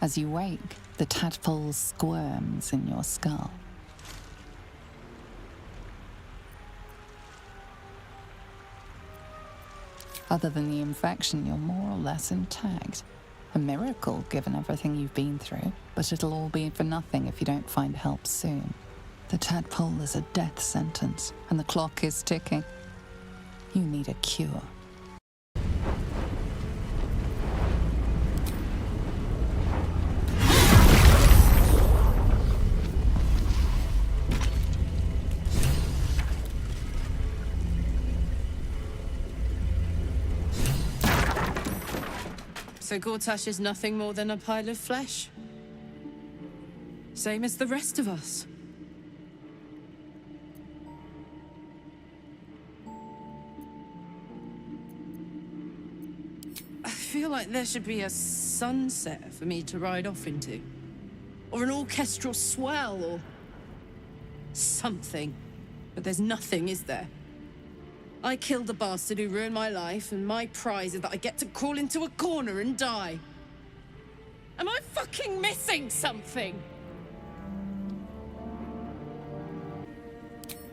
As you wake, the tadpole squirms in your skull. Other than the infection, you're more or less intact. A miracle, given everything you've been through, but it'll all be for nothing if you don't find help soon. The tadpole is a death sentence, and the clock is ticking. You need a cure. So Gortash is nothing more than a pile of flesh? Same as the rest of us. I feel like there should be a sunset for me to ride off into. Or an orchestral swell, or something. But there's nothing, is there? I killed the bastard who ruined my life, and my prize is that I get to crawl into a corner and die. Am I fucking missing something?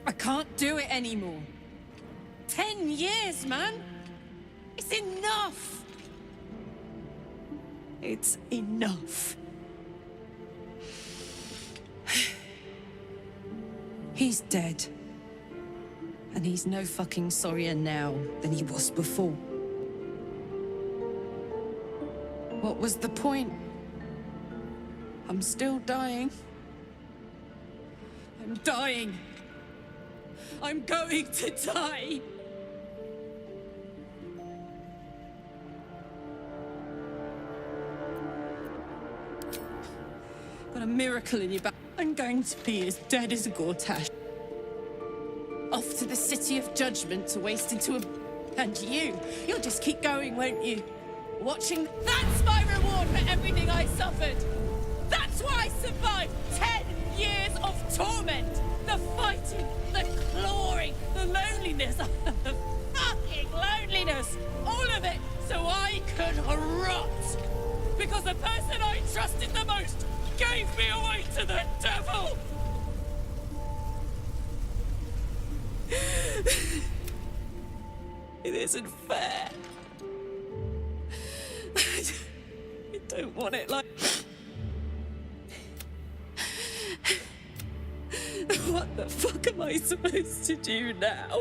I can't do it anymore. 10 years, man! It's enough! It's enough. He's dead. And he's no fucking sorrier now than he was before. What was the point? I'm still dying. I'm dying. I'm going to die. Got a miracle in your back. I'm going to be as dead as a Gortash. Off to the city of judgment to waste into a... And you'll just keep going, won't you? Watching... That's my reward for everything I suffered! That's why I survived 10 years of torment! The fighting, the clawing, the loneliness, the fucking loneliness! All of it so I could rot! Because the person I trusted the most gave me away to the devil! It isn't fair. I don't want it like... What the fuck am I supposed to do now?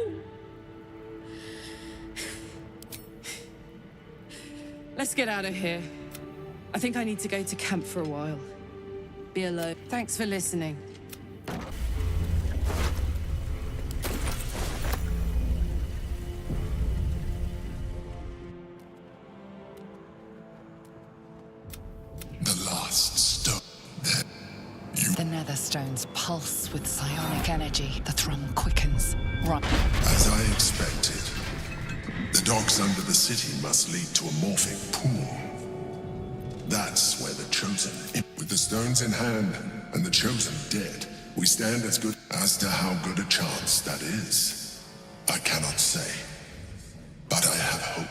Let's get out of here. I think I need to go to camp for a while. Be alone. Thanks for listening. Stones pulse with psionic energy. The thrum quickens. Run. As I expected, the docks under the city must lead to a morphing pool. That's where the Chosen... With the stones in hand and the Chosen dead, we stand as good... As to how good a chance that is, I cannot say. But I have hope.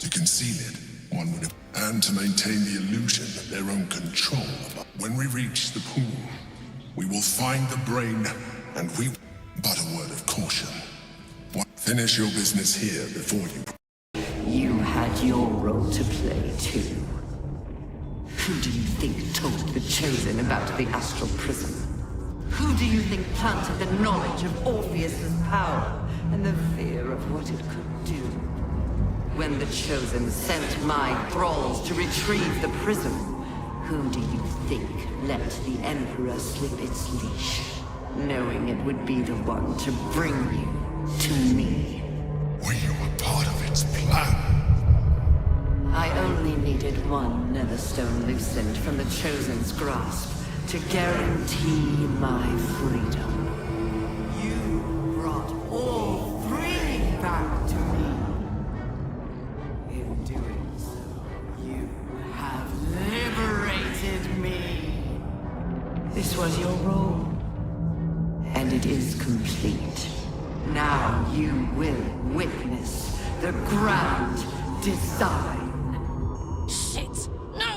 To conceal it, one would... And to maintain the illusion of their own control. When we reach the pool, we will find the brain, and we... But a word of caution. Finish your business here before you... You had your role to play, too. Who do you think told the Chosen about the astral prism? Who do you think planted the knowledge of Orpheus's power and the fear of what it could do? When the Chosen sent my thralls to retrieve the prism, who do you think let the Emperor slip its leash, knowing it would be the one to bring you to me? Were you a part of its plan? I only needed one Netherstone loosened from the Chosen's grasp to guarantee my freedom. You brought all three back to me. In doing so, you have liberated me. This was your role, and it is complete. Now you will witness the grand design. Shit! No!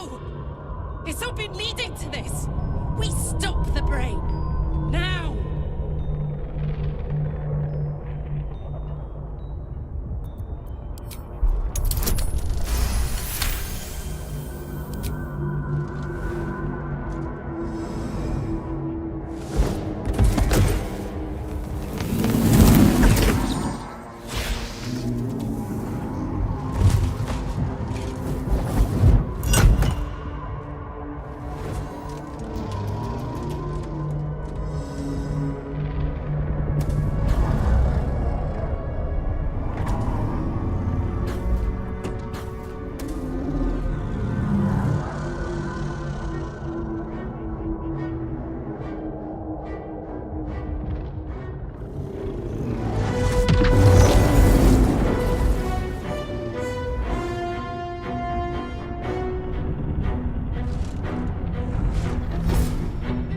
It's all been leading to this. We stop the brain. Now!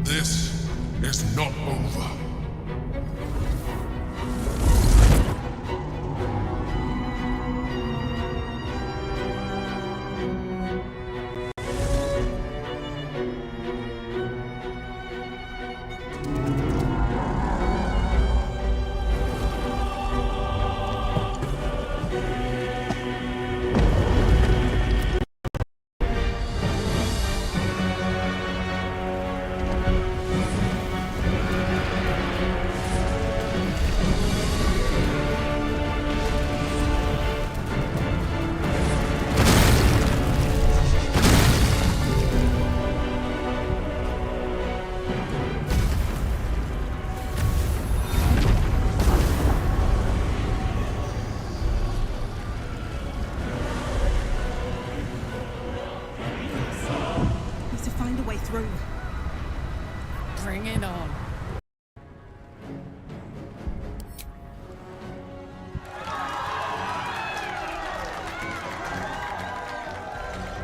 This is not over. Bring it on.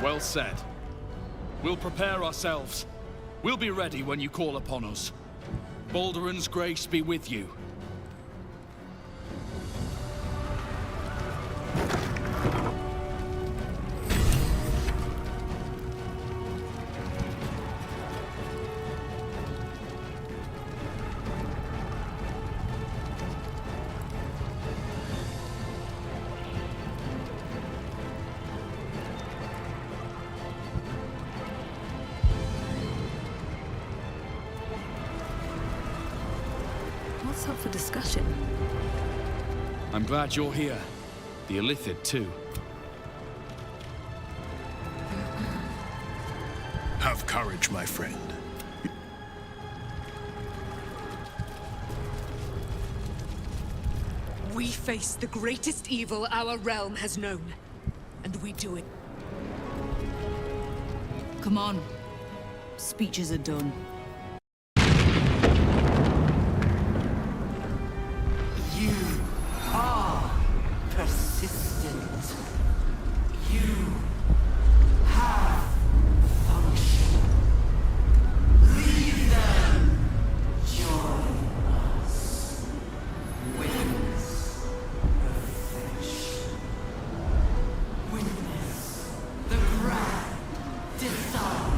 Well said. We'll prepare ourselves. We'll be ready when you call upon us. Baldur's grace be with you. What's up for discussion? I'm glad you're here. The Illithid, too. Have courage, my friend. We face the greatest evil our realm has known, and we do it. Come on. Speeches are done. You are persistent. You have function. Leave them. Join us. Witness perfection. Witness the grand design.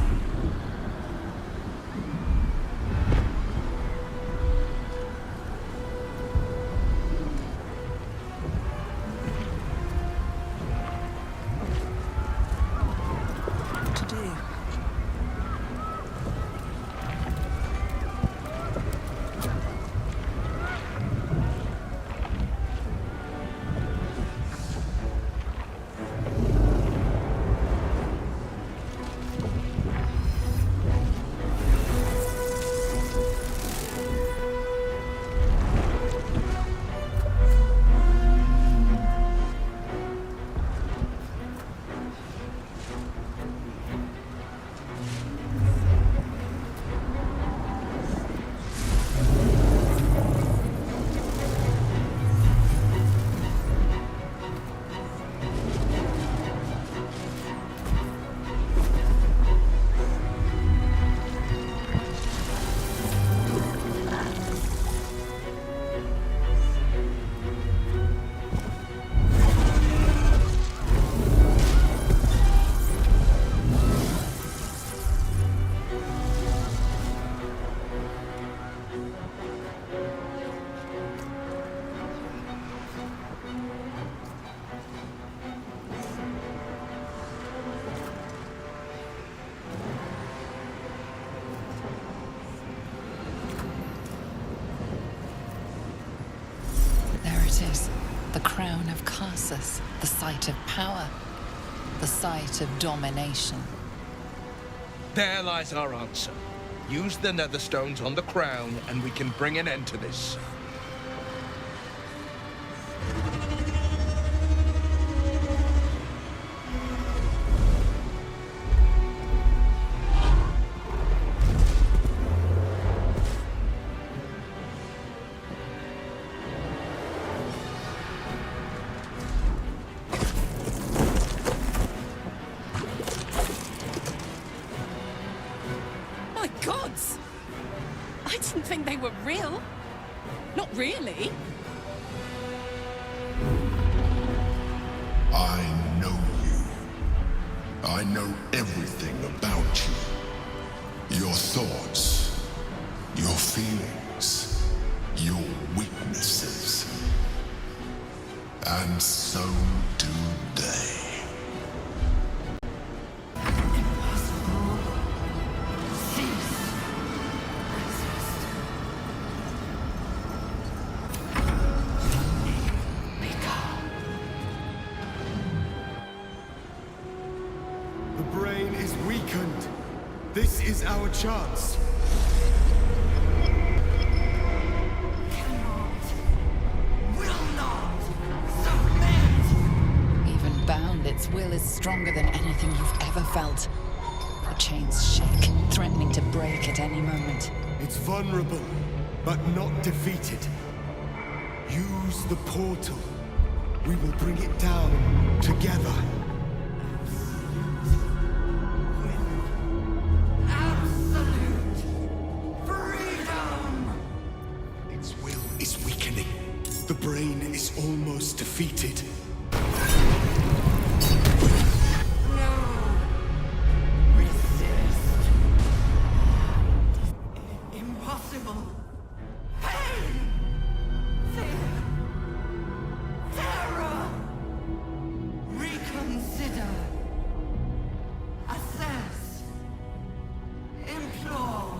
site of power, the site of domination. There lies our answer. Use the netherstones on the crown, and we can bring an end to this. My gods! I didn't think they were real. Not really. I know you. I know everything about you. Your thoughts, your feelings, your weaknesses. And so do they. The brain is weakened. This is our chance. Even bound, its will is stronger than anything you've ever felt. The chains shake, threatening to break at any moment. It's vulnerable, but not defeated. Use the portal. We will bring it down together. Absolute freedom! Its will is weakening. The brain is almost defeated. No! Resist! Impossible! Pain! Fear! Terror! Reconsider! Assess! Implore!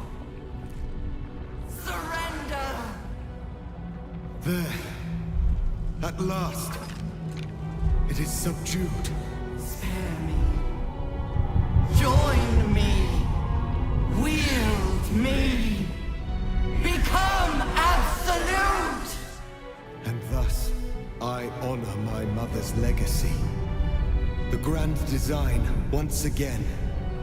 Surrender! There. At last. It is subdued. Spare me. Join me. Wield me. Become absolute! And thus, I honor my mother's legacy. The grand design, once again,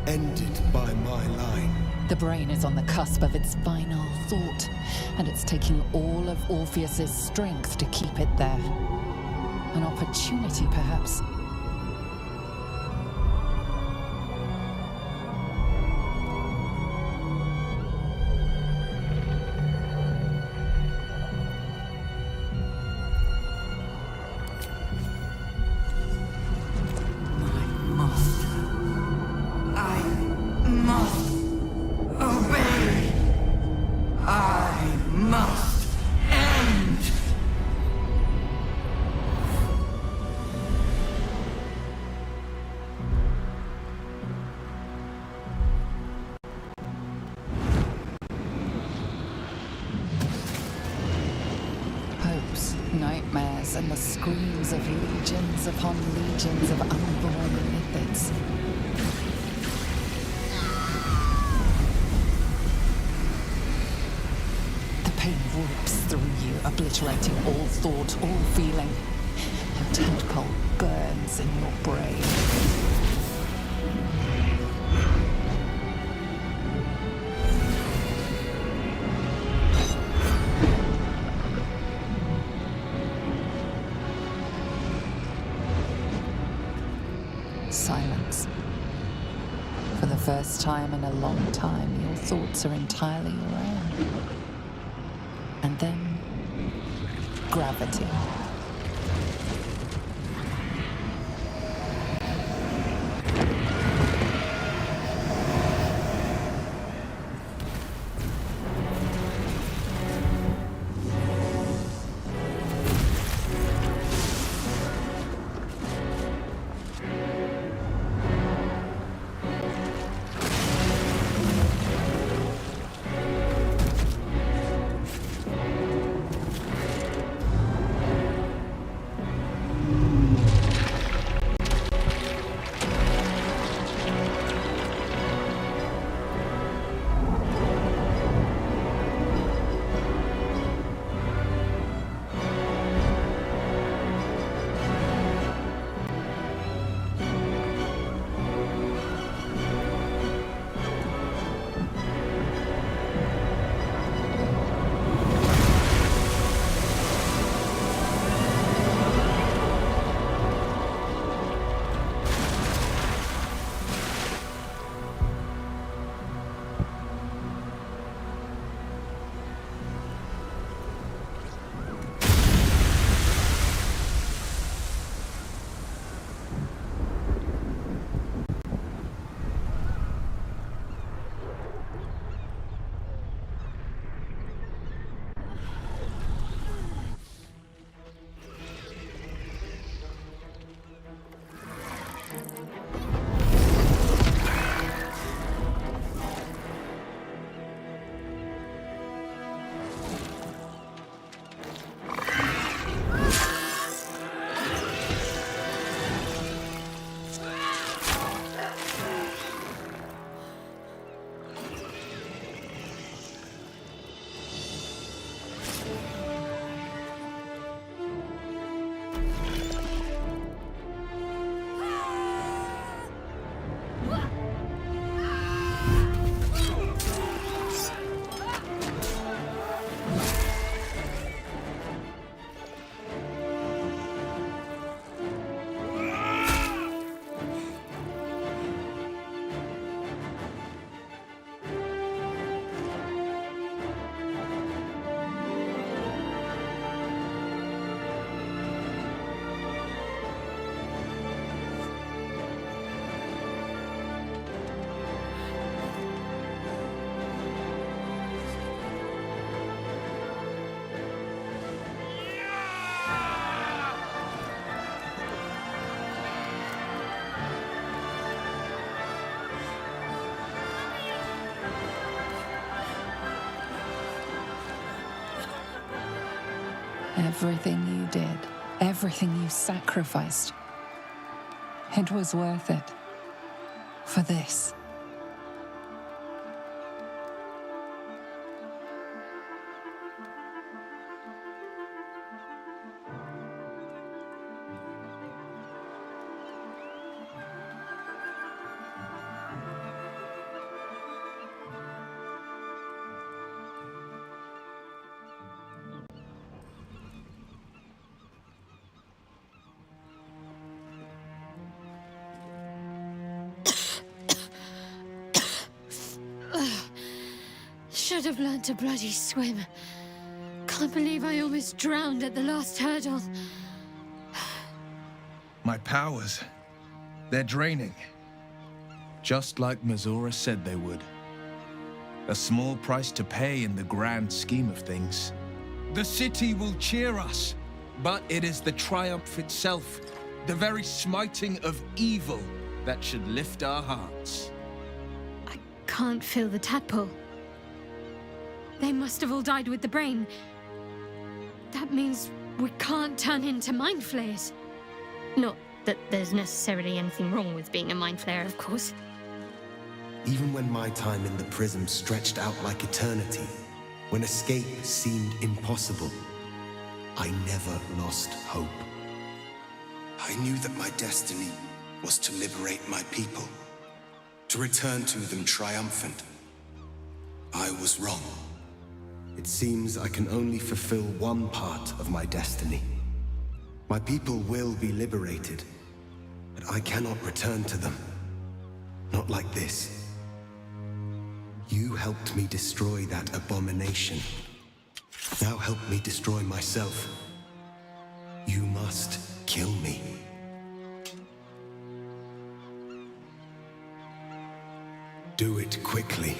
ended by my line. The brain is on the cusp of its final thought, and it's taking all of Orpheus's strength to keep it there. An opportunity, perhaps. I must obey. I must end. Hopes, nightmares, and the screams of legions upon legions of unborn mythics. The pain rips through you, obliterating all thought, all feeling. Your tadpole burns in your brain. Silence. For the first time in a long time, your thoughts are entirely your own. And then, gravity. Everything you did, everything you sacrificed, it was worth it. For this. Should have learned to bloody swim. Can't believe I almost drowned at the last hurdle. My powers, they're draining. Just like Mazora said they would. A small price to pay in the grand scheme of things. The city will cheer us, but it is the triumph itself, the very smiting of evil, that should lift our hearts. I can't feel the tadpole. They must have all died with the brain. That means we can't turn into mind flayers. Not that there's necessarily anything wrong with being a mind flayer, of course. Even when my time in the prism stretched out like eternity, when escape seemed impossible, I never lost hope. I knew that my destiny was to liberate my people, to return to them triumphant. I was wrong. It seems I can only fulfill one part of my destiny. My people will be liberated, but I cannot return to them. Not like this. You helped me destroy that abomination. Now help me destroy myself. You must kill me. Do it quickly.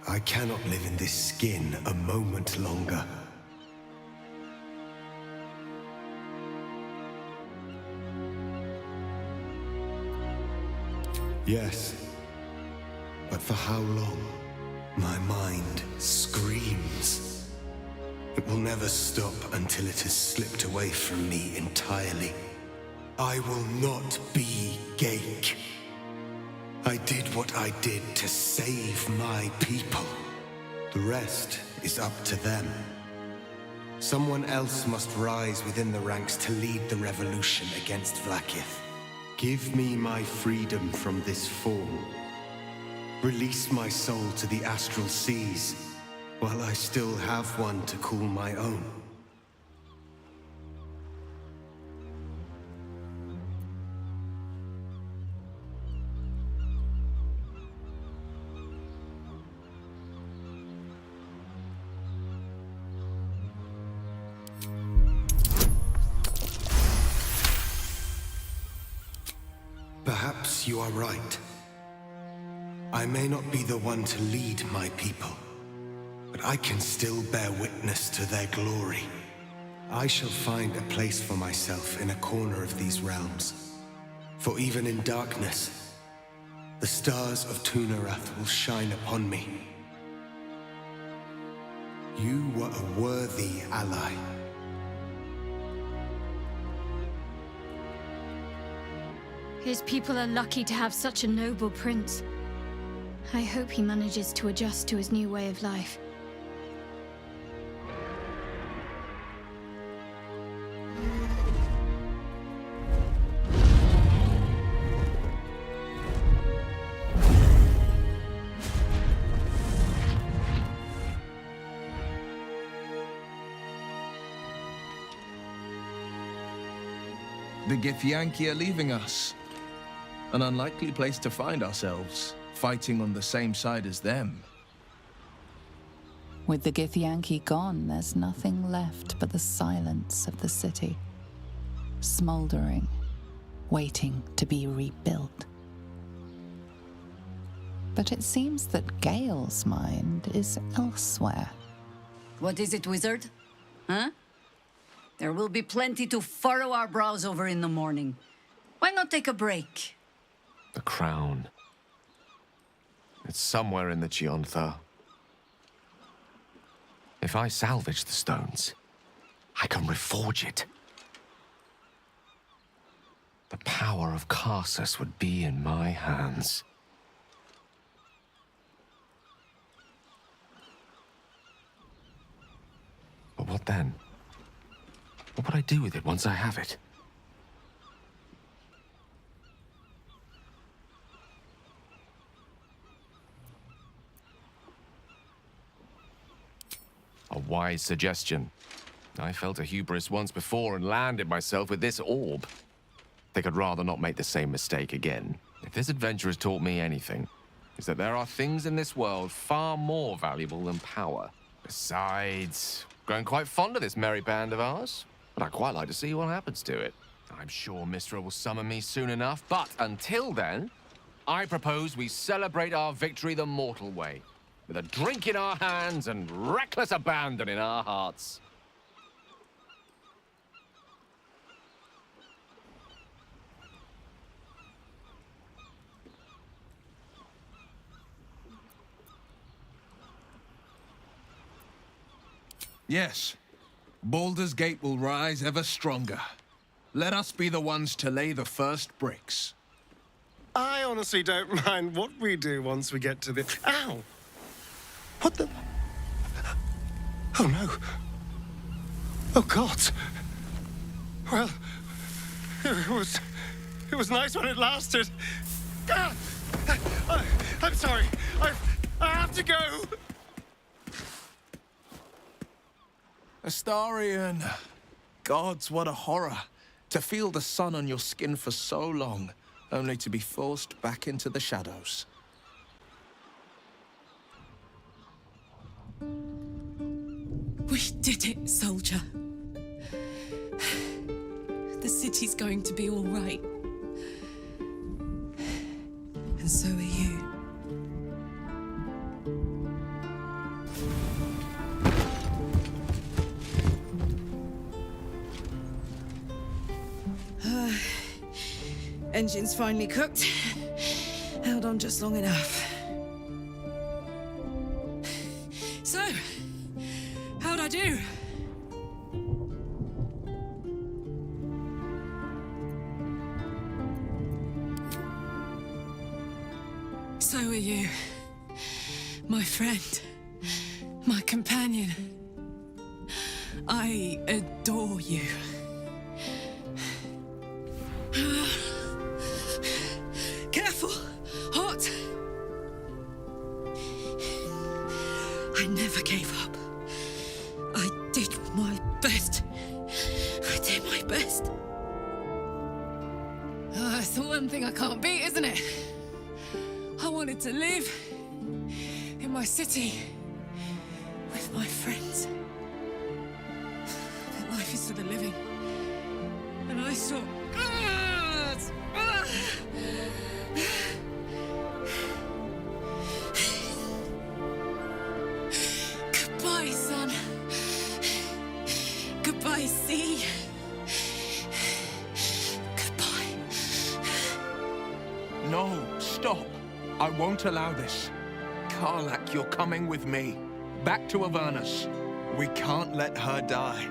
I cannot live in this skin a moment longer. Yes, but for how long? My mind screams. It will never stop until it has slipped away from me entirely. I will not be Gake. I did what I did to save my people. The rest is up to them. Someone else must rise within the ranks to lead the revolution against Vlaakith. Give me my freedom from this form. Release my soul to the astral seas, while I still have one to call my own. Perhaps you are right. I may not be the one to lead my people, but I can still bear witness to their glory. I shall find a place for myself in a corner of these realms. For even in darkness, the stars of Tunarath will shine upon me. You were a worthy ally. His people are lucky to have such a noble prince. I hope he manages to adjust to his new way of life. The Githyanki are leaving us. An unlikely place to find ourselves, fighting on the same side as them. With the Githyanki gone, there's nothing left but the silence of the city. Smouldering, waiting to be rebuilt. But it seems that Gale's mind is elsewhere. What is it, wizard? Huh? There will be plenty to furrow our brows over in the morning. Why not take a break? The crown. It's somewhere in the Gionthar. If I salvage the stones, I can reforge it. The power of Karsus would be in my hands. But what then? What would I do with it once I have it? A wise suggestion. I felt a hubris once before and landed myself with this orb. I think I'd rather not make the same mistake again. If this adventure has taught me anything, it's that there are things in this world far more valuable than power. Besides, grown quite fond of this merry band of ours, but I'd quite like to see what happens to it. I'm sure Mistra will summon me soon enough, but until then, I propose we celebrate our victory the mortal way, with a drink in our hands and reckless abandon in our hearts. Yes, Baldur's Gate will rise ever stronger. Let us be the ones to lay the first bricks. I honestly don't mind what we do once we get to the... Ow! What the... Oh, no. Oh, God. Well, it was nice when it lasted. Ah! I'm sorry. I have to go. Astarion. Gods, what a horror. To feel the sun on your skin for so long, only to be forced back into the shadows. We did it, soldier. The city's going to be all right. And so are you. Engine's finally cooked. Held on just long enough. So, how'd I do? So are you. My friend. My companion. I adore you. Careful! Hot! I never gave up. I did my best. I did my best. It's the one thing I can't beat, isn't it? I wanted to live in my city with my friends. But life is for the living. And I saw... Goodbye, son. Goodbye, sea. Goodbye. No, stop. I won't allow this. Karlach, you're coming with me. Back to Avernus. We can't let her die.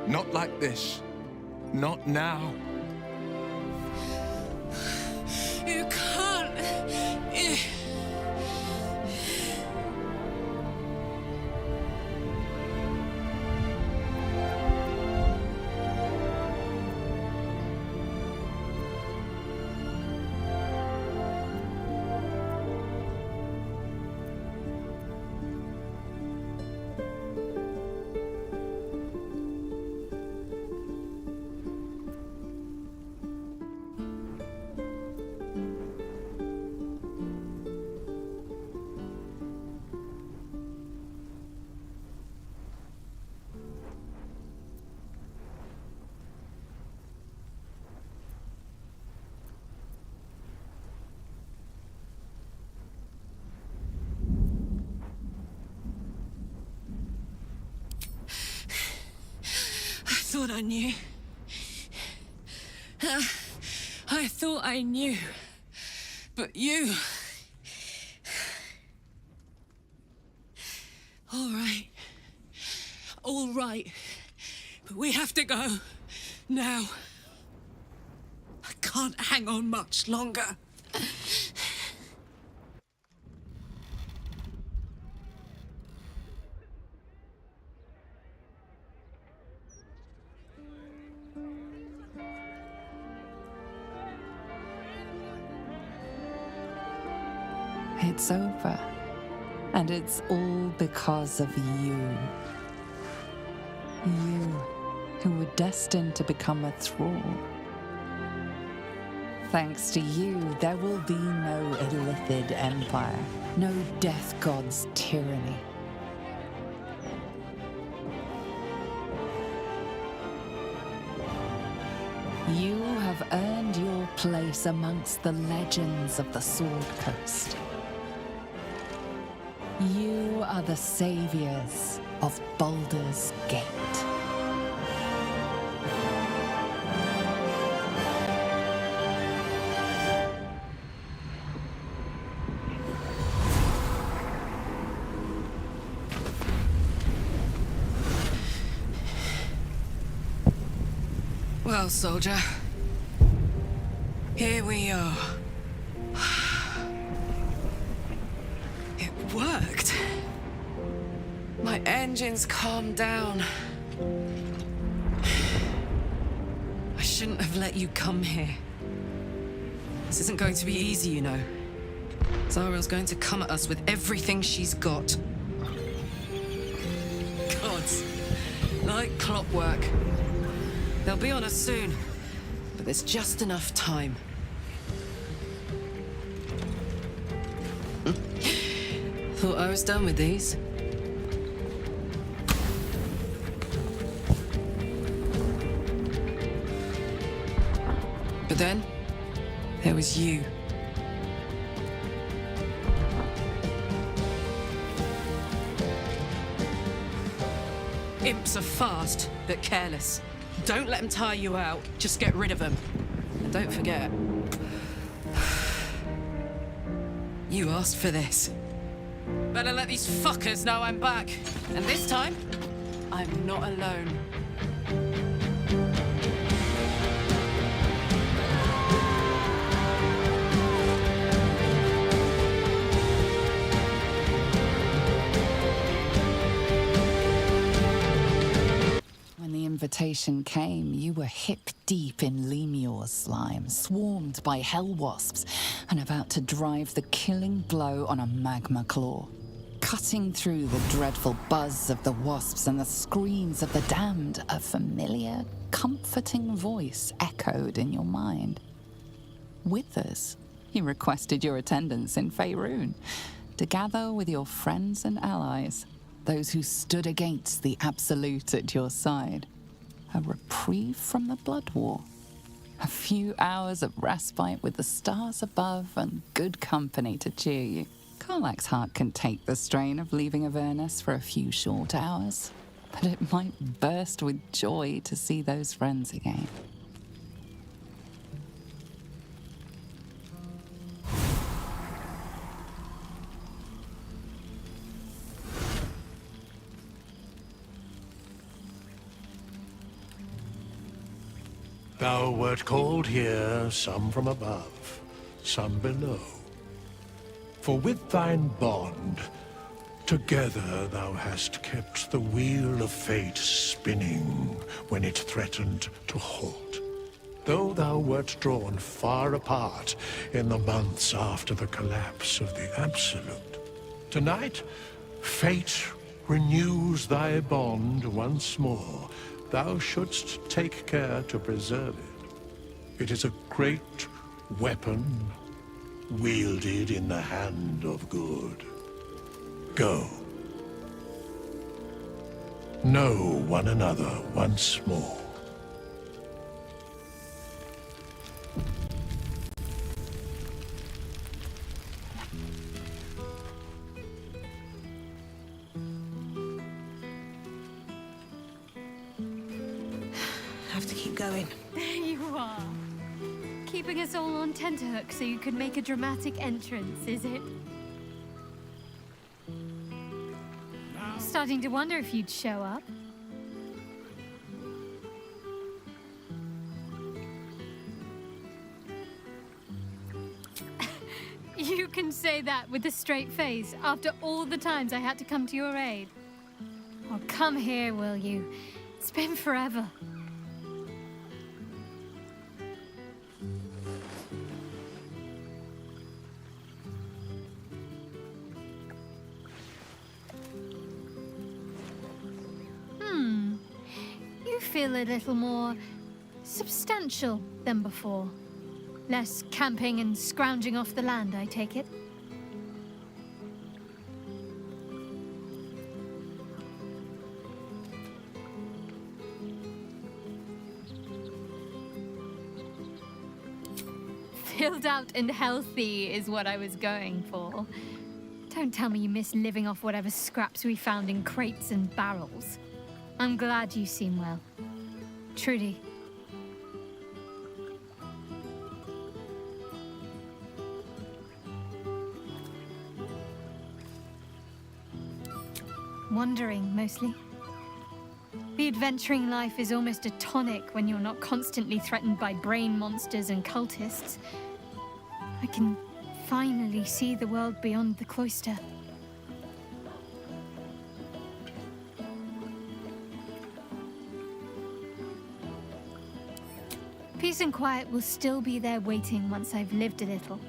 Not like this. Not now. You can't. I thought I knew. I thought I knew. But you... All right. all right. But we have to go. Now. I can't hang on much longer. It's over. And it's all because of you. You, who were destined to become a thrall. Thanks to you, there will be no Illithid empire, no death god's tyranny. You have earned your place amongst the legends of the Sword Coast. You are the saviors of Baldur's Gate. Well, soldier, here we are. It worked. My engines calmed down. I shouldn't have let you come here. This isn't going to be easy, you know. Zariel's going to come at us with everything she's got. Gods, like clockwork. They'll be on us soon, but there's just enough time. Thought I was done with these. But then, there was you. Imps are fast, but careless. Don't let them tire you out. Just get rid of them. And don't forget, you asked for this. Better let these fuckers know I'm back. And this time, I'm not alone. Invitation came, you were hip-deep in Lemure slime, swarmed by hell wasps, and about to drive the killing blow on a magma claw. Cutting through the dreadful buzz of the wasps and the screams of the damned, a familiar, comforting voice echoed in your mind. Withers, he requested your attendance in Faerun, to gather with your friends and allies, those who stood against the Absolute at your side. A reprieve from the Blood War. A few hours of respite with the stars above and good company to cheer you. Karlach's heart can take the strain of leaving Avernus for a few short hours, but it might burst with joy to see those friends again. Thou wert called here, some from above, some below. For with thine bond, together thou hast kept the wheel of fate spinning when it threatened to halt. Though thou wert drawn far apart in the months after the collapse of the Absolute, tonight, fate renews thy bond once more. Thou shouldst take care to preserve it. It is a great weapon, wielded in the hand of good. Go. Know one another once more. Going. There you are. Keeping us all on tenterhooks so you could make a dramatic entrance, is it? Starting to wonder if you'd show up. You can say that with a straight face after all the times I had to come to your aid. Oh, come here, will you? It's been forever. You feel a little more substantial than before. Less camping and scrounging off the land, I take it? Filled out and healthy is what I was going for. Don't tell me you miss living off whatever scraps we found in crates and barrels. I'm glad you seem well. Trudy. Wandering, mostly. The adventuring life is almost a tonic when you're not constantly threatened by brain monsters and cultists. I can finally see the world beyond the cloister. Peace and quiet will still be there waiting once I've lived a little.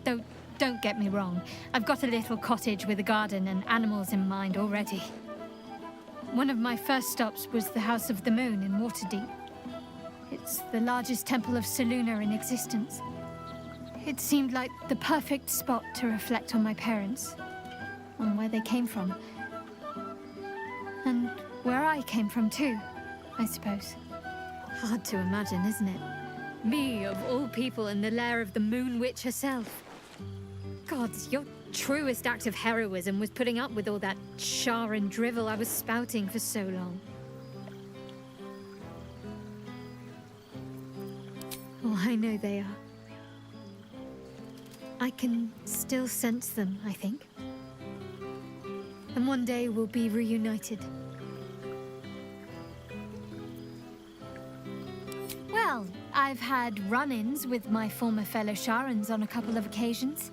Though, don't get me wrong, I've got a little cottage with a garden and animals in mind already. One of my first stops was the House of the Moon in Waterdeep. It's the largest temple of Selûne in existence. It seemed like the perfect spot to reflect on my parents, on where they came from. And where I came from too, I suppose. Hard to imagine, isn't it? Me, of all people, in the lair of the Moon Witch herself. Gods, your truest act of heroism was putting up with all that char and drivel I was spouting for so long. Oh, I know they are. I can still sense them, I think. And one day we'll be reunited. Well, I've had run-ins with my former fellow Sharans on a couple of occasions.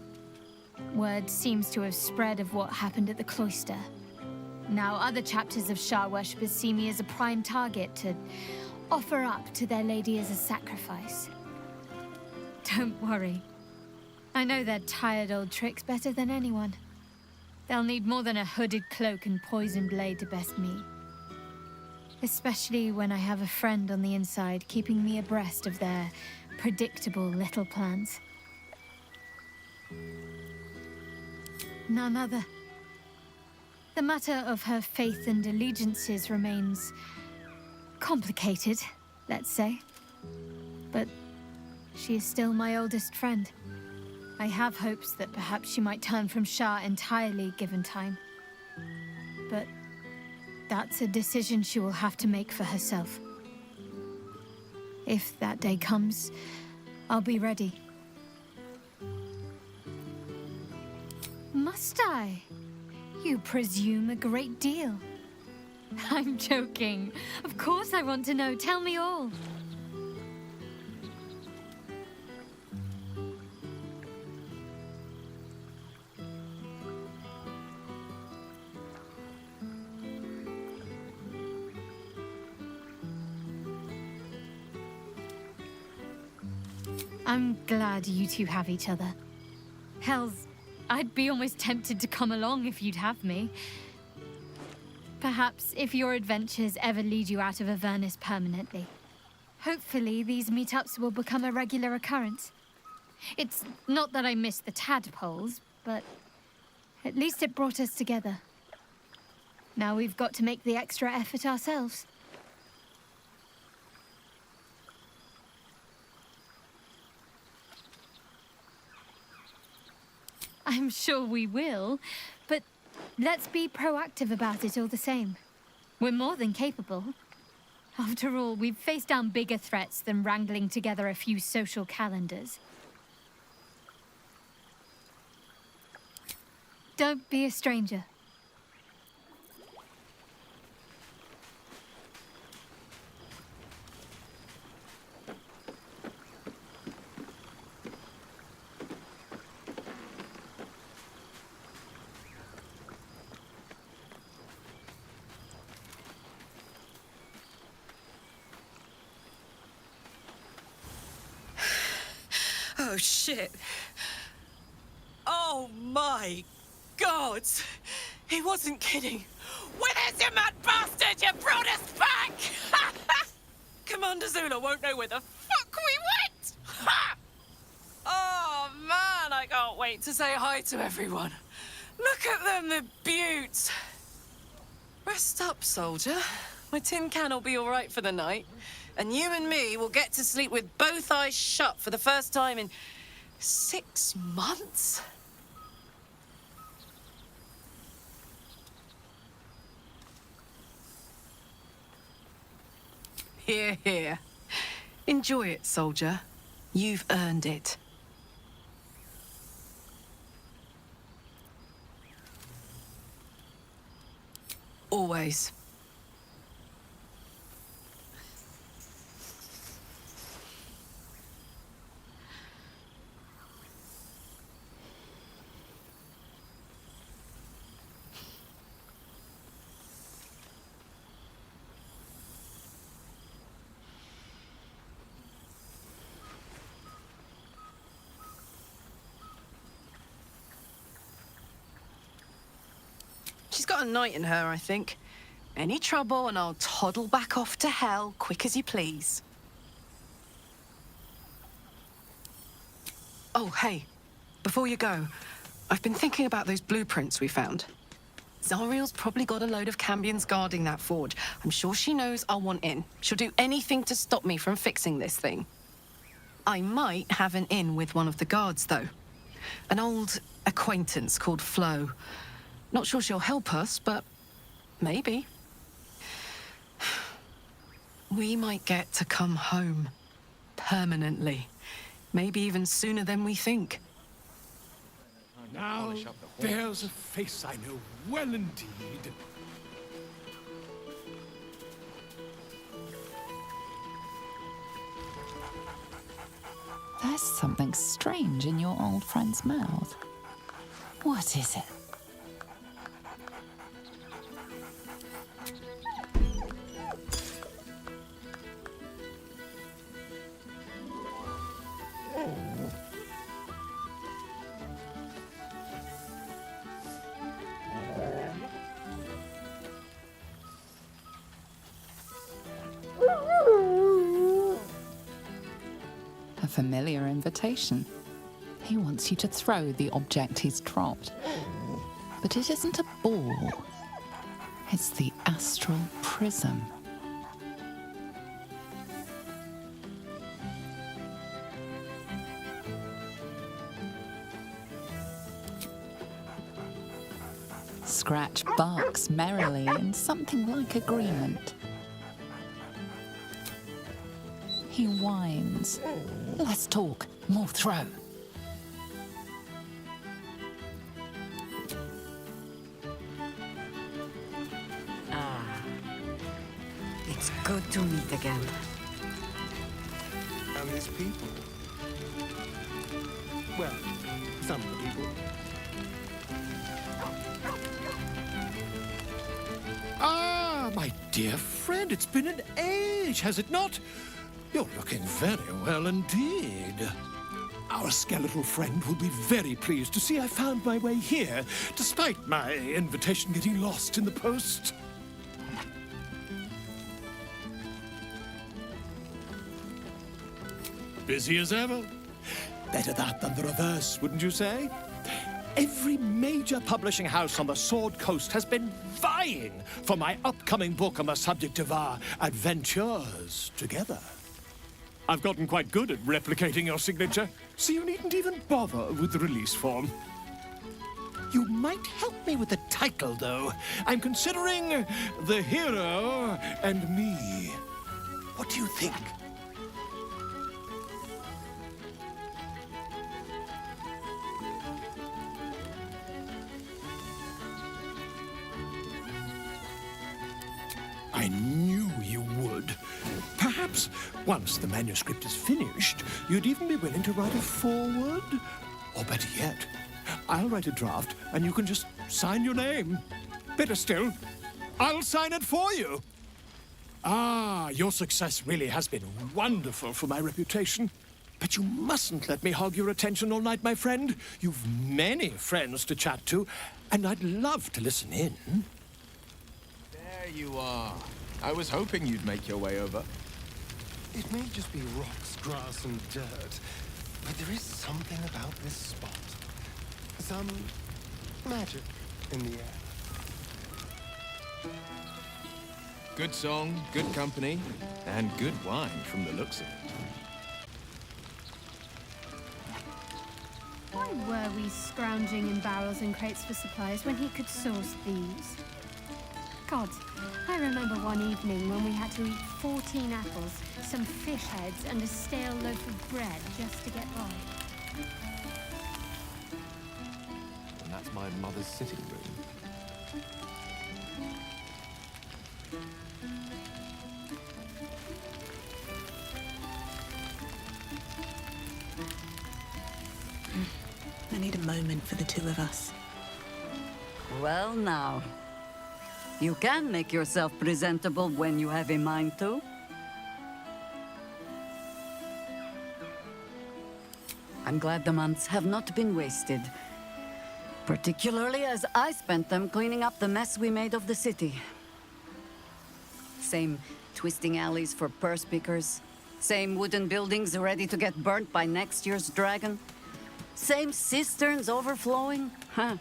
Word seems to have spread of what happened at the cloister. Now other chapters of Shar worshippers see me as a prime target to offer up to their lady as a sacrifice. Don't worry. I know their tired old tricks better than anyone. They'll need more than a hooded cloak and poisoned blade to best me. Especially when I have a friend on the inside keeping me abreast of their predictable little plans. None other. The matter of her faith and allegiances remains complicated, let's say. But she is still my oldest friend. I have hopes that perhaps she might turn from Shar entirely given time. But that's a decision she will have to make for herself. If that day comes, I'll be ready. Must I? You presume a great deal. I'm joking. Of course I want to know. Tell me all. I'm glad you two have each other. Hells, I'd be almost tempted to come along if you'd have me. Perhaps if your adventures ever lead you out of Avernus permanently. Hopefully these meetups will become a regular occurrence. It's not that I miss the tadpoles, but at least it brought us together. Now we've got to make the extra effort ourselves. I'm sure we will, but let's be proactive about it all the same. We're more than capable. After all, we've faced down bigger threats than wrangling together a few social calendars. Don't be a stranger. Oh, shit. Oh, my God. He wasn't kidding. Where's your mad bastard? You brought us back! Commander Zula won't know where the fuck we went! Ha! Oh, man, I can't wait to say hi to everyone. Look at them, the beauts. Rest up, soldier. My tin can will be all right for the night. And you and me will get to sleep with both eyes shut for the first time in 6 months? Here, here. Enjoy it, soldier. You've earned it. Always. She's got a night in her, I think. Any trouble and I'll toddle back off to hell quick as you please. Oh, hey, before you go, I've been thinking about those blueprints we found. Zariel's probably got a load of Cambions guarding that forge. I'm sure she knows I'll want in. She'll do anything to stop me from fixing this thing. I might have an in with one of the guards, though. An old acquaintance called Flo. Not sure she'll help us, but maybe. We might get to come home. Permanently. Maybe even sooner than we think. Now, there's a face I know well indeed. There's something strange in your old friend's mouth. What is it? A familiar invitation. He wants you to throw the object he's dropped. But it isn't a ball. It's the astral prism. Scratch barks merrily in something like agreement. He whines. Less talk, more throw. It's good to meet again. And these people. Well, some of the people. Ah, my dear friend, it's been an age, has it not? You're looking very well indeed. Our skeletal friend will be very pleased to see I found my way here, despite my invitation getting lost in the post. Busy as ever. Better that than the reverse, wouldn't you say? Every major publishing house on the Sword Coast has been vying for my upcoming book on the subject of our adventures together. I've gotten quite good at replicating your signature, so you needn't even bother with the release form. You might help me with the title, though. I'm considering The Hero and Me. What do you think? I knew you would. Perhaps once the manuscript is finished, you'd even be willing to write a foreword? Or better yet, I'll write a draft and you can just sign your name. Better still, I'll sign it for you. Ah, your success really has been wonderful for my reputation. But you mustn't let me hog your attention all night, my friend. You've many friends to chat to, and I'd love to listen in. There you are. I was hoping you'd make your way over. It may just be rocks, grass, and dirt, but there is something about this spot. Some magic in the air. Good song, good company, and good wine from the looks of it. Why were we scrounging in barrels and crates for supplies when he could source these? God, I remember one evening when we had to eat 14 apples, some fish heads, and a stale loaf of bread just to get by. And that's my mother's sitting room. I need a moment for the two of us. Well, now. You can make yourself presentable when you have a mind to. I'm glad the months have not been wasted. Particularly as I spent them cleaning up the mess we made of the city. Same twisting alleys for purse pickers. Same wooden buildings ready to get burnt by next year's dragon. Same cisterns overflowing. Huh.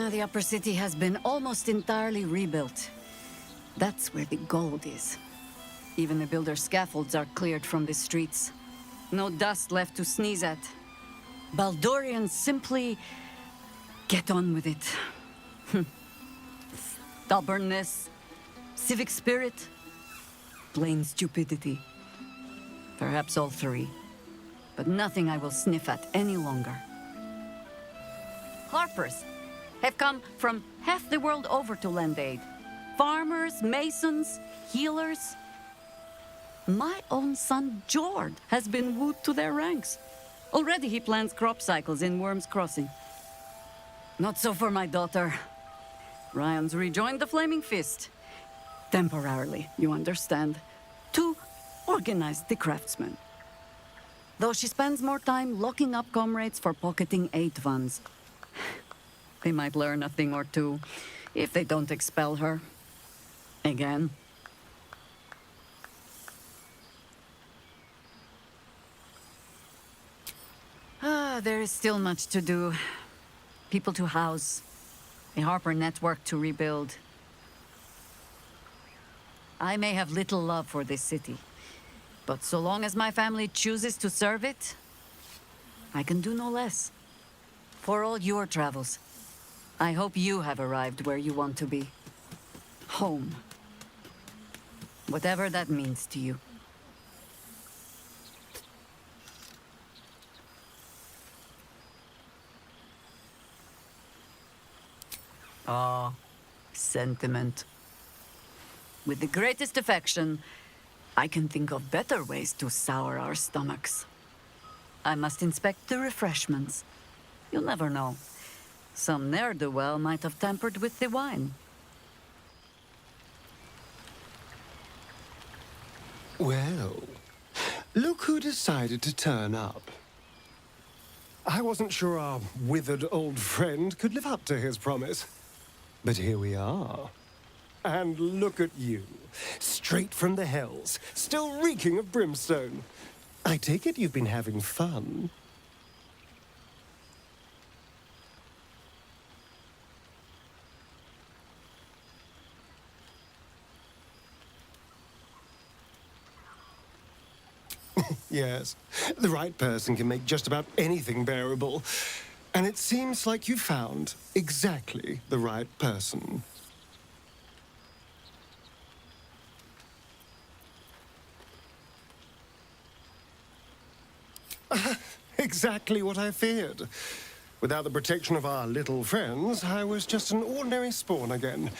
The upper city has been almost entirely rebuilt. That's where the gold is. Even the builder's scaffolds are cleared from the streets. No dust left to sneeze at. Baldurians simply get on with it. Stubbornness, civic spirit, plain stupidity. Perhaps all three. But nothing I will sniff at any longer. Harpers have come from half the world over to lend aid. Farmers, masons, healers. My own son, Jord, has been wooed to their ranks. Already he plans crop cycles in Worm's Crossing. Not so for my daughter. Ryan's rejoined the Flaming Fist. Temporarily, you understand. To organize the craftsmen. Though she spends more time locking up comrades for pocketing aid funds. They might learn a thing or two, if they don't expel her. Again. There is still much to do. People to house. A Harper network to rebuild. I may have little love for this city, but so long as my family chooses to serve it, I can do no less. For all your travels, I hope you have arrived where you want to be. Home. Whatever that means to you. Ah, sentiment. With the greatest affection, I can think of better ways to sour our stomachs. I must inspect the refreshments. You'll never know. Some ne'er-do-well might have tampered with the wine. Well, look who decided to turn up. I wasn't sure our withered old friend could live up to his promise. But here we are. And look at you, straight from the hells, still reeking of brimstone. I take it you've been having fun. Yes, the right person can make just about anything bearable. And it seems like you found exactly the right person. Exactly what I feared. Without the protection of our little friends, I was just an ordinary spawn again.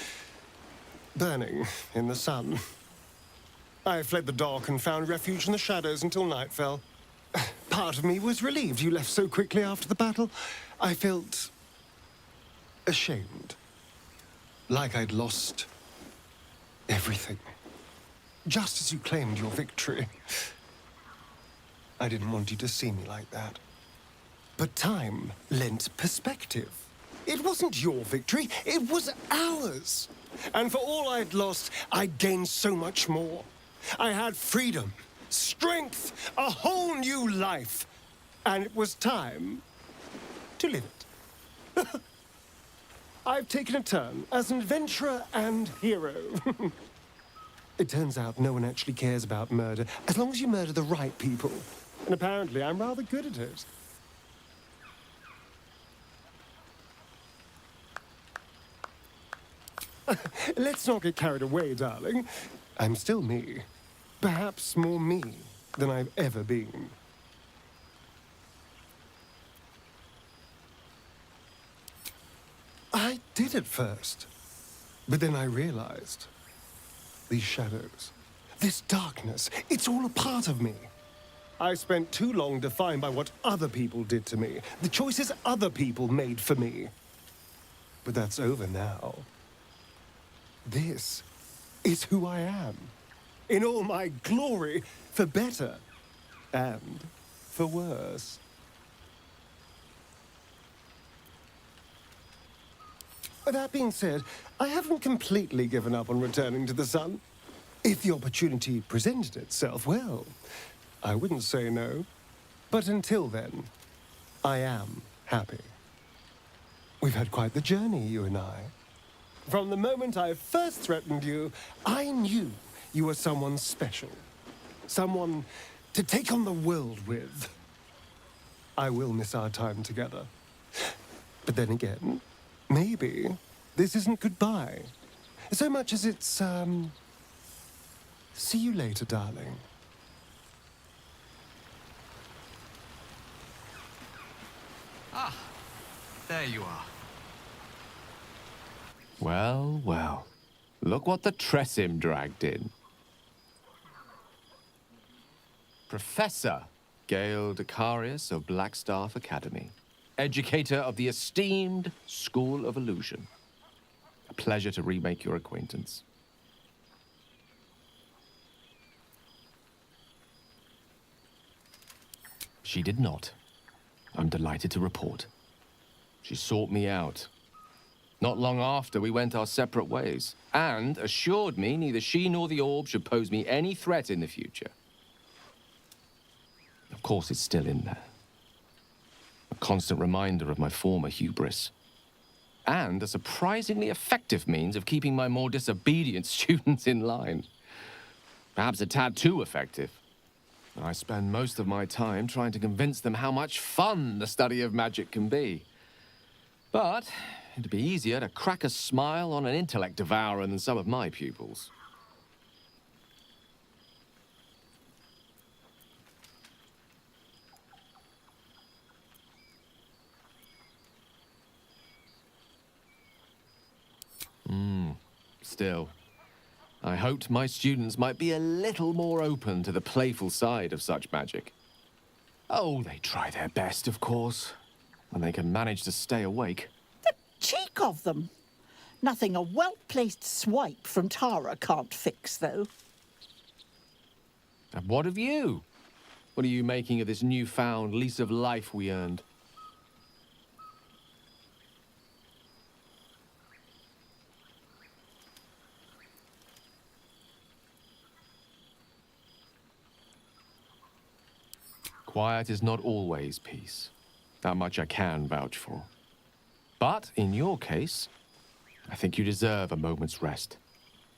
Burning in the sun. I fled the dock and found refuge in the shadows until night fell. part of me was relieved you left so quickly after the battle. I felt ashamed. Like I'd lost everything. Just as you claimed your victory. I didn't want you to see me like that. But time lent perspective. It wasn't your victory, it was ours. And for all I'd lost, I'd gained so much more. I had freedom, strength, a whole new life. And it was time to live it. I've taken a turn as an adventurer and hero. It turns out no one actually cares about murder, as long as you murder the right people. And apparently I'm rather good at it. Let's not get carried away, darling. I'm still me. Perhaps more me than I've ever been. I did at first. But then I realized these shadows, this darkness, it's all a part of me. I spent too long defined by what other people did to me, the choices other people made for me. But that's over now. This is who I am, in all my glory, for better and for worse. That being said, I haven't completely given up on returning to the sun. If the opportunity presented itself, well, I wouldn't say no. But until then, I am happy. We've had quite the journey, you and I. From the moment I first threatened you, I knew you were someone special. Someone to take on the world with. I will miss our time together. But then again, maybe this isn't goodbye. So much as it's, see you later, darling. Ah, there you are. Well, well. Look what the Tressim dragged in. Professor Gale Decarius of Blackstaff Academy. Educator of the esteemed School of Illusion. A pleasure to remake your acquaintance. She did not. I'm delighted to report. She sought me out. Not long after, we went our separate ways, and assured me neither she nor the orb should pose me any threat in the future. Of course, it's still in there. A constant reminder of my former hubris. And a surprisingly effective means of keeping my more disobedient students in line. Perhaps a tad too effective. I spend most of my time trying to convince them how much fun the study of magic can be. But it'd be easier to crack a smile on an intellect devourer than some of my pupils. Still, I hoped my students might be a little more open to the playful side of such magic. Oh, they try their best, of course, when they can manage to stay awake. Cheek of them. Nothing a well-placed swipe from Tara can't fix, though. And what of you? What are you making of this newfound lease of life we earned? Quiet is not always peace. That much I can vouch for. But in your case, I think you deserve a moment's rest.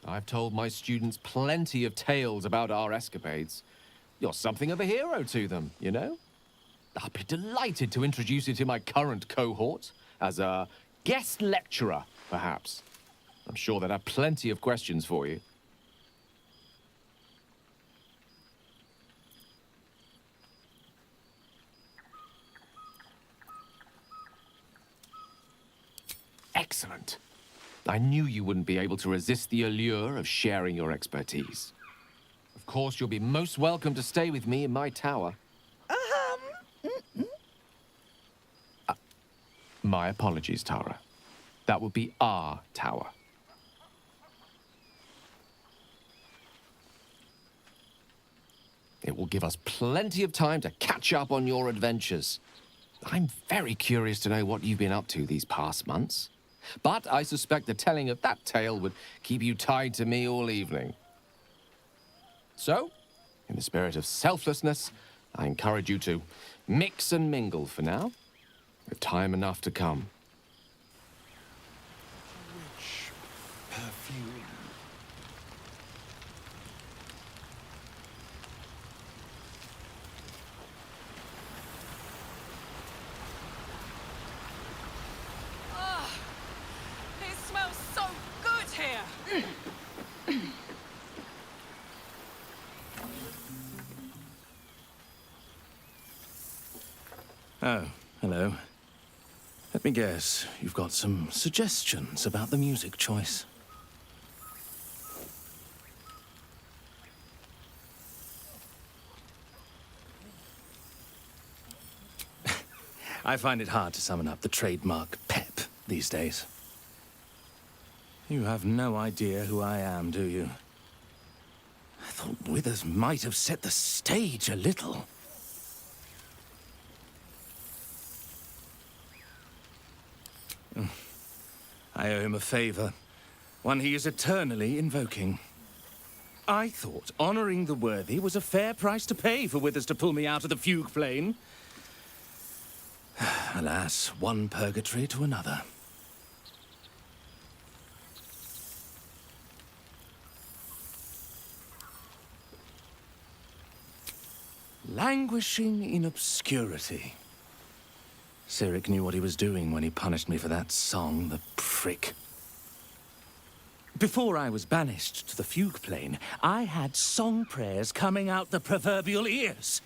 I've told my students plenty of tales about our escapades. You're something of a hero to them, you know? I'll be delighted to introduce you to my current cohort as a guest lecturer, perhaps. I'm sure they'd have plenty of questions for you. Excellent. I knew you wouldn't be able to resist the allure of sharing your expertise. Of course, you'll be most welcome to stay with me in my tower. My apologies, Tara. That would be our tower. It will give us plenty of time to catch up on your adventures. I'm very curious to know what you've been up to these past months. But I suspect the telling of that tale would keep you tied to me all evening. So, in the spirit of selflessness, I encourage you to mix and mingle for now, with time enough to come. Rich perfume. It smells so good here! Oh, hello. Let me guess, you've got some suggestions about the music choice. I find it hard to summon up the trademark pep these days. You have no idea who I am, do you? I thought Withers might have set the stage a little. I owe him a favor, one he is eternally invoking. I thought honoring the worthy was a fair price to pay for Withers to pull me out of the fugue plane. Alas, one purgatory to another. Languishing in obscurity. Cyric knew what he was doing when he punished me for that song, the prick. Before I was banished to the fugue plane, I had song prayers coming out the proverbial ears.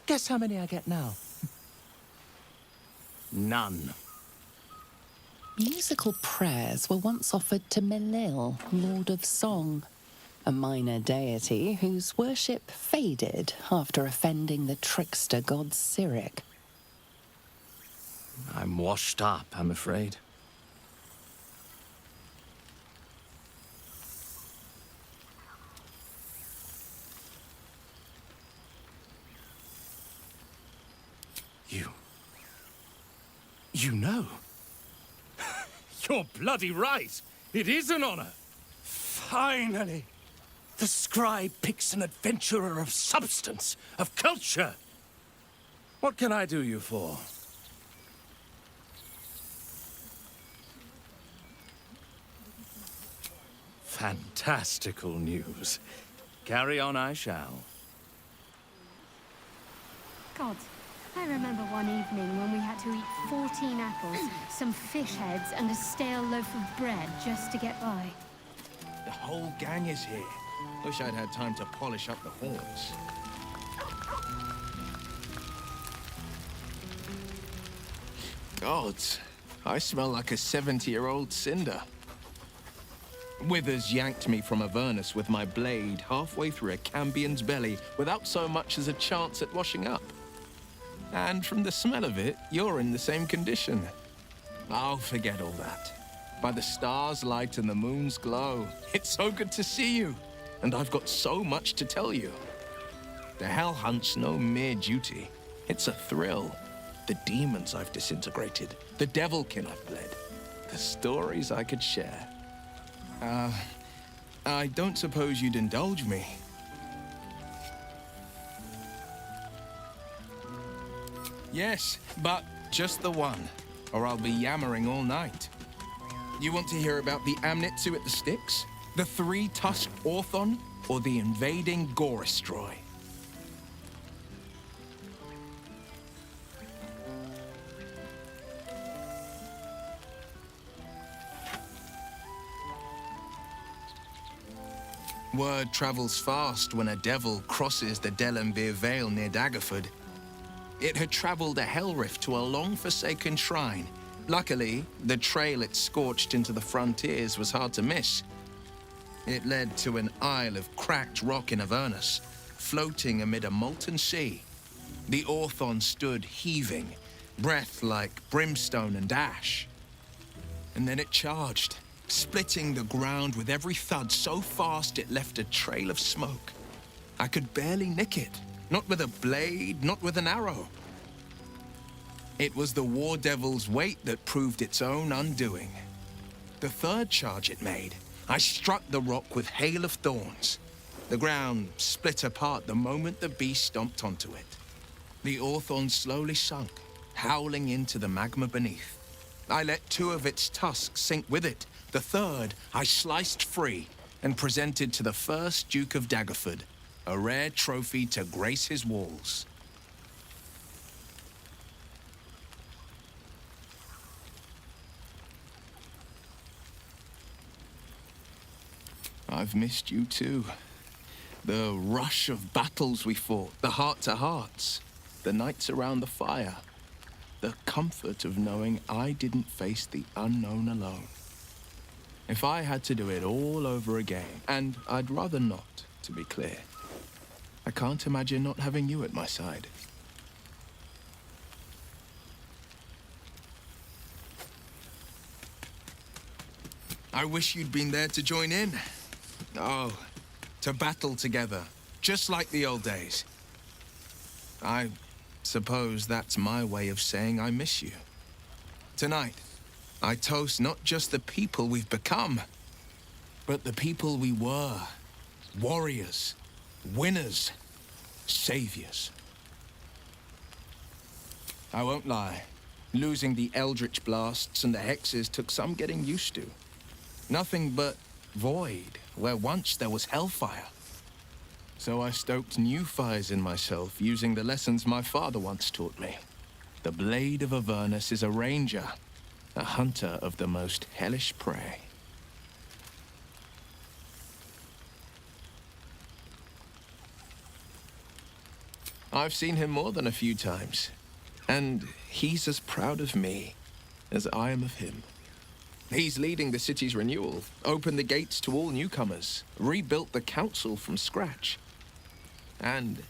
Guess how many I get now? None. Musical prayers were once offered to Melil, Lord of Song, a minor deity whose worship faded after offending the trickster god Cyric. I'm washed up, I'm afraid. You know? You're bloody right! It is an honor! Finally! The scribe picks an adventurer of substance, of culture! What can I do you for? Fantastical news. Carry on I shall. God, I remember one evening when we had to eat 14 apples, some fish heads, and a stale loaf of bread just to get by. The whole gang is here. Wish I'd had time to polish up the horns. Gods, I smell like a 70-year-old cinder. Withers yanked me from Avernus with my blade halfway through a Cambion's belly without so much as a chance at washing up. And from the smell of it, you're in the same condition. I'll forget all that. By the stars' light and the moon's glow, it's so good to see you. And I've got so much to tell you. The Hell Hunt's no mere duty. It's a thrill. The demons I've disintegrated, the devilkin I've bled, the stories I could share. I don't suppose you'd indulge me. Yes, but just the one, or I'll be yammering all night. You want to hear about the Amnitsu at the Styx, the three-tusked Orthon, or the invading Goristroy? Word travels fast when a devil crosses the Delenbeer Vale near Daggerford. It had traveled a hell rift to a long-forsaken shrine. Luckily, the trail it scorched into the frontiers was hard to miss. It led to an isle of cracked rock in Avernus, floating amid a molten sea. The Orthon stood heaving, breath like brimstone and ash. And then it charged, splitting the ground with every thud so fast it left a trail of smoke. I could barely nick it, not with a blade, not with an arrow. It was the war devil's weight that proved its own undoing. The third charge it made, I struck the rock with hail of thorns. The ground split apart the moment the beast stomped onto it. The Orthorn slowly sunk, howling into the magma beneath. I let 2 of its tusks sink with it. The third I sliced free and presented to the first Duke of Daggerford, a rare trophy to grace his walls. I've missed you too. The rush of battles we fought, the heart-to-hearts, the nights around the fire, the comfort of knowing I didn't face the unknown alone. If I had to do it all over again, and I'd rather not, to be clear, I can't imagine not having you at my side. I wish you'd been there to join in. Oh, to battle together, just like the old days. I suppose that's my way of saying I miss you. Tonight, I toast not just the people we've become, but the people we were. Warriors, winners, saviors. I won't lie. Losing the eldritch blasts and the hexes took some getting used to. Nothing but void, where once there was hellfire. So I stoked new fires in myself using the lessons my father once taught me. The blade of Avernus is a ranger, a hunter of the most hellish prey. I've seen him more than a few times, and he's as proud of me as I am of him. He's leading the city's renewal, opened the gates to all newcomers, rebuilt the council from scratch. And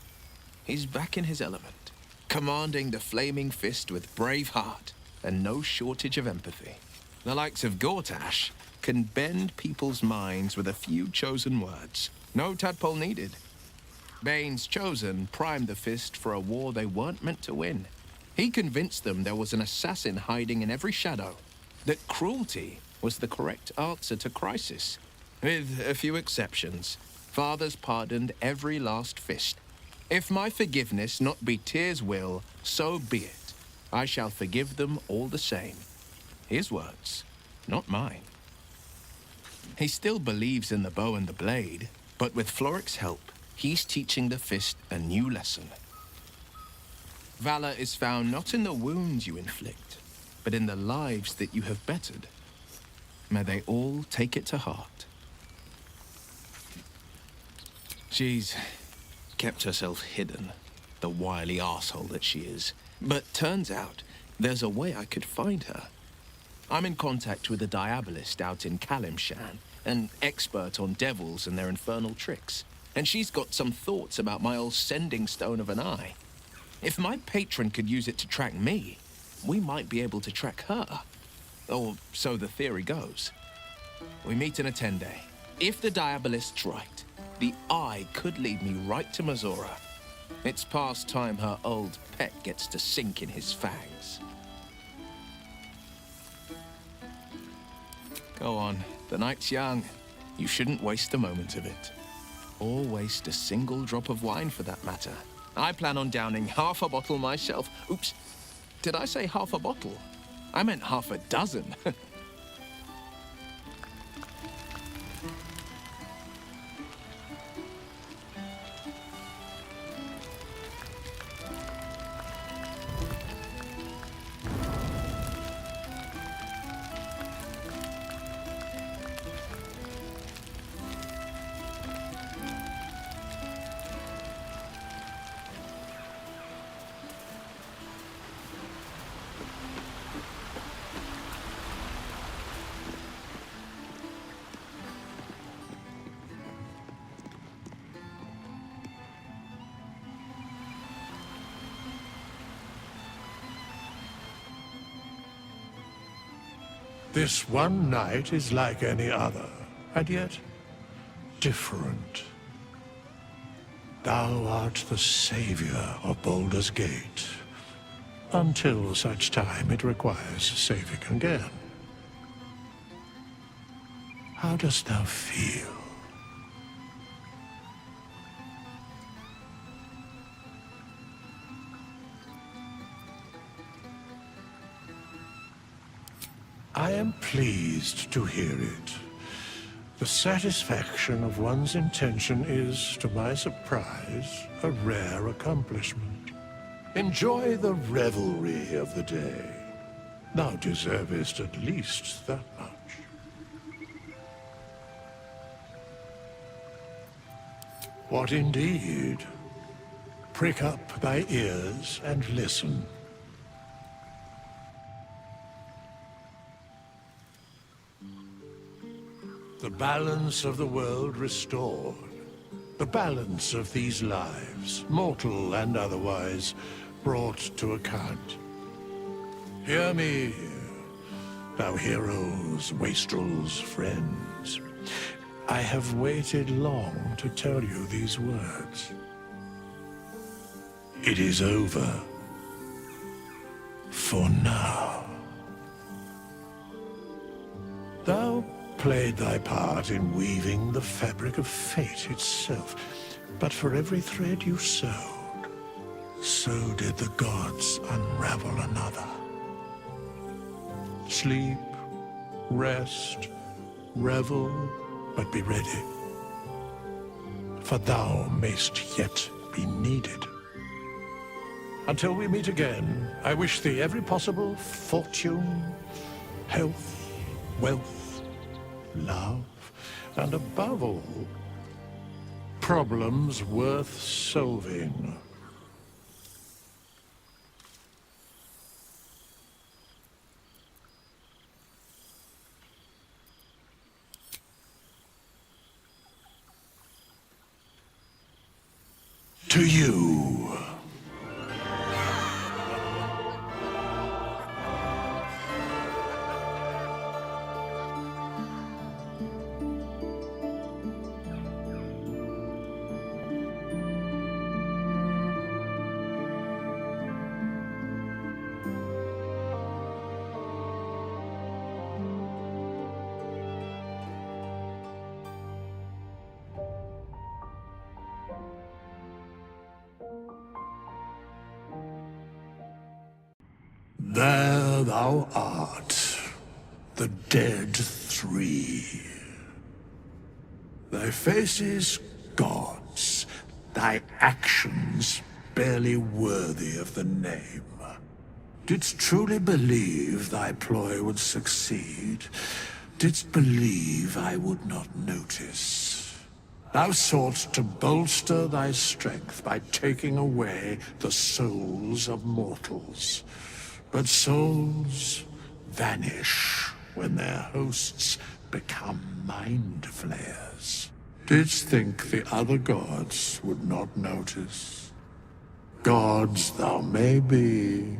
he's back in his element, commanding the flaming fist with brave heart and no shortage of empathy. The likes of Gortash can bend people's minds with a few chosen words. No tadpole needed. Bane's chosen primed the fist for a war they weren't meant to win. He convinced them there was an assassin hiding in every shadow, that cruelty was the correct answer to crisis. With a few exceptions, fathers pardoned every last fist. If my forgiveness not be Tyr's will, so be it. I shall forgive them all the same. His words, not mine. He still believes in the bow and the blade, but with Floric's help, he's teaching the fist a new lesson. Valor is found not in the wounds you inflict, but in the lives that you have bettered. May they all take it to heart. She's kept herself hidden, the wily arsehole that she is. But turns out there's a way I could find her. I'm in contact with a diabolist out in Kalimshan, an expert on devils and their infernal tricks. And she's got some thoughts about my old sending stone of an eye. If my patron could use it to track me, we might be able to track her. Or so the theory goes. We meet in a 10-day. If the diabolist's right, the eye could lead me right to Mazora. It's past time her old pet gets to sink in his fangs. Go on, the night's young. You shouldn't waste a moment of it. Or waste a single drop of wine for that matter. I plan on downing half a bottle myself. Oops, did I say half a bottle? I meant half a dozen. This one night is like any other, and yet different. Thou art the savior of Baldur's Gate, until such time it requires saving again. How dost thou feel? I am pleased to hear it. The satisfaction of one's intention is, to my surprise, a rare accomplishment. Enjoy the revelry of the day. Thou deservest at least that much. What indeed? Prick up thy ears and listen. The balance of the world restored. The balance of these lives, mortal and otherwise, brought to account. Hear me, thou heroes, wastrels, friends. I have waited long to tell you these words. It is over. For now. Thou played thy part in weaving the fabric of fate itself, but for every thread you sewed, so did the gods unravel another. Sleep, rest, revel, but be ready, for thou mayst yet be needed. Until we meet again, I wish thee every possible fortune, health, wealth, love, and above all, problems worth solving. To you. There thou art, the dead three. Thy faces gods, thy actions barely worthy of the name. Didst truly believe thy ploy would succeed? Didst believe I would not notice? Thou sought to bolster thy strength by taking away the souls of mortals. But souls vanish when their hosts become mind flayers. Didst think the other gods would not notice? Gods thou may be,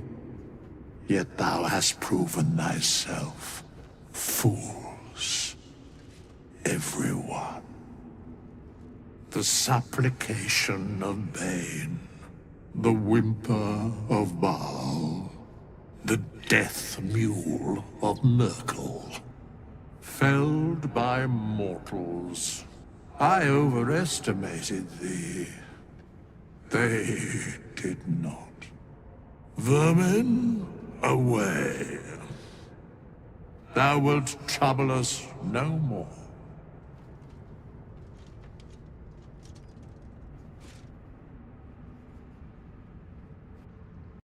yet thou hast proven thyself fools. Everyone. The supplication of Bane, the whimper of Baal, the death mule of Merkel. Felled by mortals. I overestimated thee. They did not. Vermin, away. Thou wilt trouble us no more.